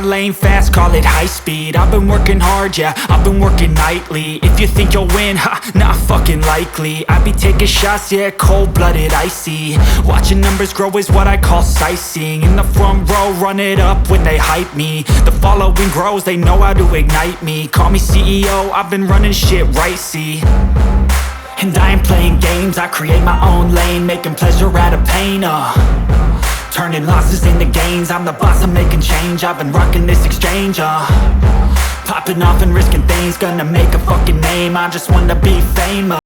lane fast, call it high speed. I've been working hard, yeah, I've been working nightly. If you think you'll win, ha, not fucking likely. I be taking shots, yeah, cold-blooded, icy. Watching numbers grow is what I call sightseeing. In the front row, run it up when they hype me. The following grows, they know how to ignite me. Call me CEO, I've been running shit right, see. And I ain't playing games, I create my own lane, making pleasure out of pain, turning losses into gains, I'm the boss, I'm making change, I've been rocking this exchange, popping off and risking things, gonna make a fucking name, I just wanna be famous.